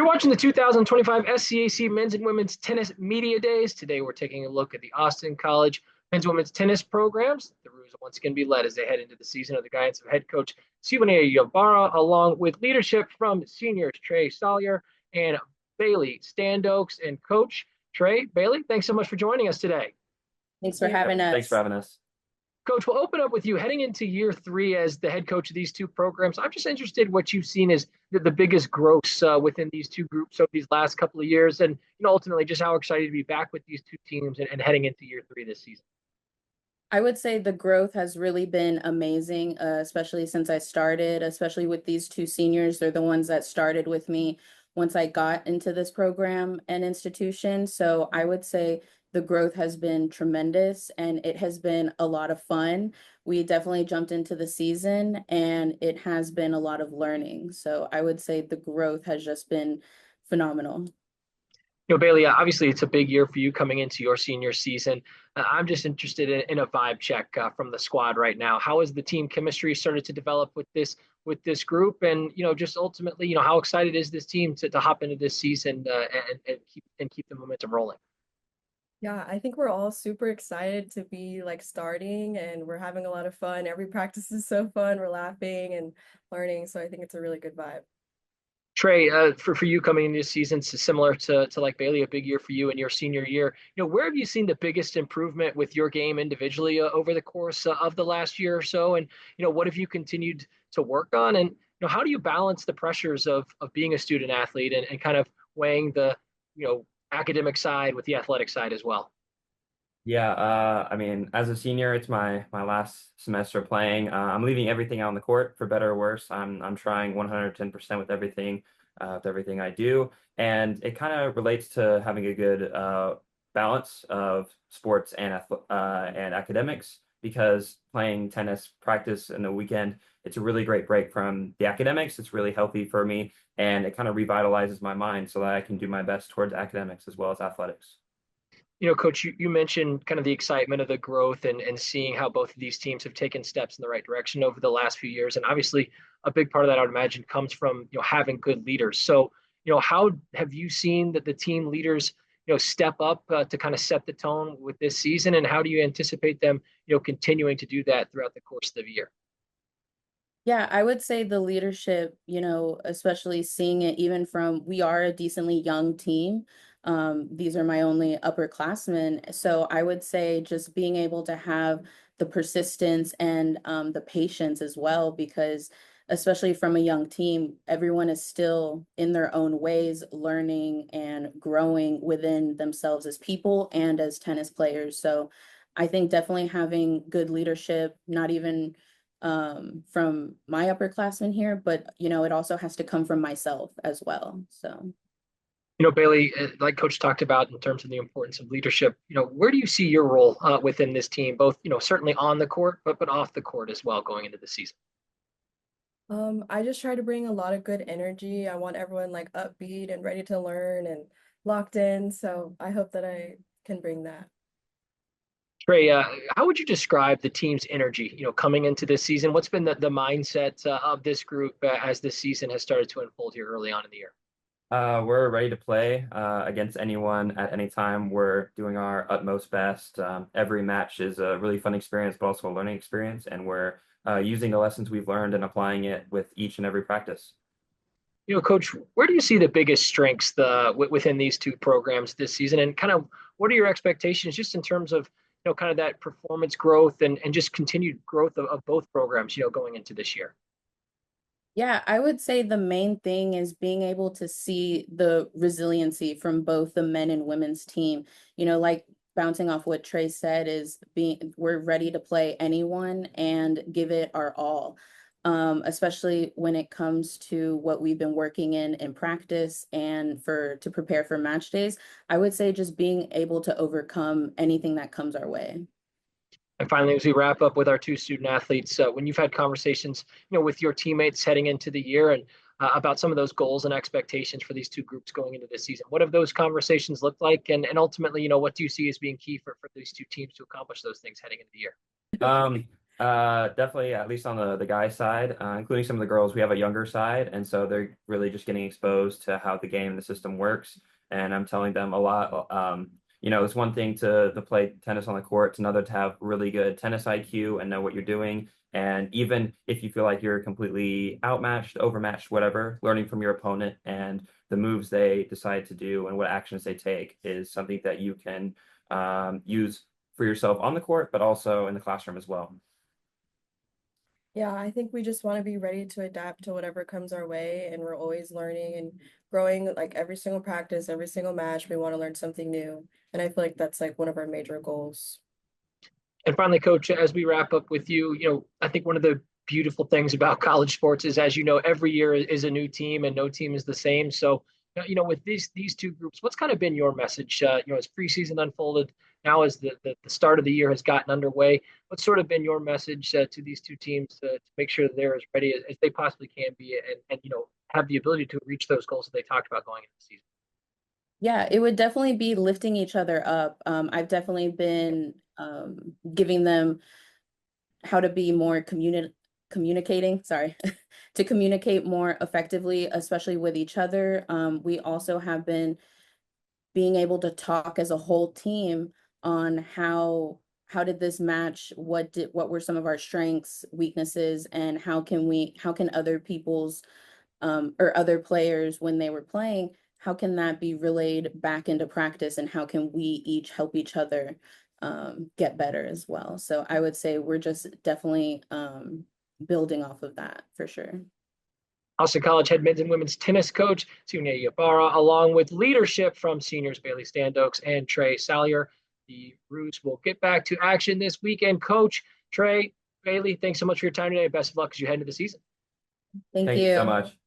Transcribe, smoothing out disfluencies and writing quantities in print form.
watching the 2025 SCAC Men's and Women's Tennis Media Days. Today, we're taking a look at the Austin College Men's and Women's Tennis programs. The Roos will once again be led as they head into the season of the guidance of head coach Syvoney Ybarra, along with leadership from seniors Trey, Salyer, and Bailey Standokes. And Coach Trey, Bailey, thanks so much for joining us today. Thanks for having us. Thanks for having us. Coach, we'll open up with you heading into year 3 as the head coach of these two programs. I'm just interested what you've seen as the biggest growth within these two groups over these last couple of years, and ultimately just how excited to be back with these two teams and heading into year 3 this season. I would say the growth has really been amazing, especially since I started, especially with these two seniors. They're the ones that started with me once I got into this program and institution. So I would say the growth has been tremendous and it has been a lot of fun. We definitely jumped into the season and it has been a lot of learning. So I would say the growth has just been phenomenal. Bailey, obviously it's a big year for you coming into your senior season. I'm just interested in a vibe check from the squad right now. How has the team chemistry started to develop with this group? And, just ultimately, how excited is this team to hop into this season and keep the momentum rolling? Yeah, I think we're all super excited to be starting, and we're having a lot of fun. Every practice is so fun. We're laughing and learning. So I think it's a really good vibe. Trey, for you coming into this season, it's similar to like Bailey, a big year for you in your senior year. Where have you seen the biggest improvement with your game individually over the course of the last year or so? And, what have you continued to work on? And, how do you balance the pressures of being a student athlete and kind of weighing the, academic side with the athletic side as well? Yeah, I mean, as a senior, it's my last semester playing. I'm leaving everything out on the court, for better or worse. I'm trying 110% with everything I do, and it kind of relates to having a good balance of sports and academics. Because playing tennis practice in the weekend, it's a really great break from the academics. It's really healthy for me, and it kind of revitalizes my mind so that I can do my best towards academics as well as athletics. Coach, you mentioned kind of the excitement of the growth and seeing how both of these teams have taken steps in the right direction over the last few years. And obviously, a big part of that, I would imagine, comes from, having good leaders. So, how have you seen that the team leaders, step up to kind of set the tone with this season? And how do you anticipate them, continuing to do that throughout the course of the year? Yeah, I would say the leadership, especially seeing it even from, we are a decently young team. These are my only upperclassmen. So I would say just being able to have the persistence and the patience as well, because especially from a young team, everyone is still in their own ways, learning and growing within themselves as people and as tennis players. So I think definitely having good leadership, not even from my upperclassmen here, but it also has to come from myself as well. So Bailey, like Coach talked about in terms of the importance of leadership, where do you see your role within this team, both, certainly on the court, but off the court as well going into the season? I just try to bring a lot of good energy. I want everyone upbeat and ready to learn and locked in. So I hope that I can bring that. Trey, how would you describe the team's energy, coming into this season? What's been the mindset of this group as this season has started to unfold here early on in the year? We're ready to play against anyone at any time. We're doing our utmost best. Every match is a really fun experience, but also a learning experience. And we're using the lessons we've learned and applying it with each and every practice. Coach, where do you see the biggest strengths within these two programs this season? And kind of what are your expectations just in terms of, kind of that performance growth and just continued growth of both programs, going into this year? yeah, I would say the main thing is being able to see the resiliency from both the men and women's team. Like bouncing off what Trey said is we're ready to play anyone and give it our all. Especially when it comes to what we've been working in practice and to prepare for match days. I would say just being able to overcome anything that comes our way. And finally, as we wrap up with our two student athletes, when you've had conversations, with your teammates heading into the year and about some of those goals and expectations for these two groups going into this season, what have those conversations looked like? And ultimately, what do you see as being key for these two teams to accomplish those things heading into the year? Definitely, at least on the guy side, including some of the girls, we have a younger side, and so they're really just getting exposed to how the game and the system works. And I'm telling them a lot. It's one thing to play tennis on the court; it's another to have really good tennis IQ and know what you're doing. And even if you feel like you're completely outmatched, overmatched, whatever, learning from your opponent and the moves they decide to do and what actions they take is something that you can use for yourself on the court, but also in the classroom as well. Yeah, I think we just want to be ready to adapt to whatever comes our way, and we're always learning and growing. Like every single practice, every single match, we want to learn something new. And I feel like that's like one of our major goals. And finally, Coach, as we wrap up with you, I think one of the beautiful things about college sports is, as you know, every year is a new team and no team is the same. So, with these two groups, what's kind of been your message? As preseason unfolded, now as the start of the year has gotten underway, what's sort of been your message to these two teams to make sure that they're as ready as they possibly can be, and have the ability to reach those goals that they talked about going into the season? Yeah, it would definitely be lifting each other up. I've definitely been giving them how to be more communicating, sorry, to communicate more effectively, especially with each other. We also have been being able to talk as a whole team on how did this match, what were some of our strengths, weaknesses, and how can other people's or other players when they were playing, how can that be relayed back into practice, and how can we each help each other get better as well. So I would say we're just definitely building off of that for sure. Austin College head men's and women's tennis coach Syvoney Ybarra, along with leadership from seniors Bailey Standokes and Trey Salyer. The Roos will get back to action this weekend. Coach Trey, Bailey, thanks so much for your time today. Best of luck as you head into the season. Thank Thank you so you. much.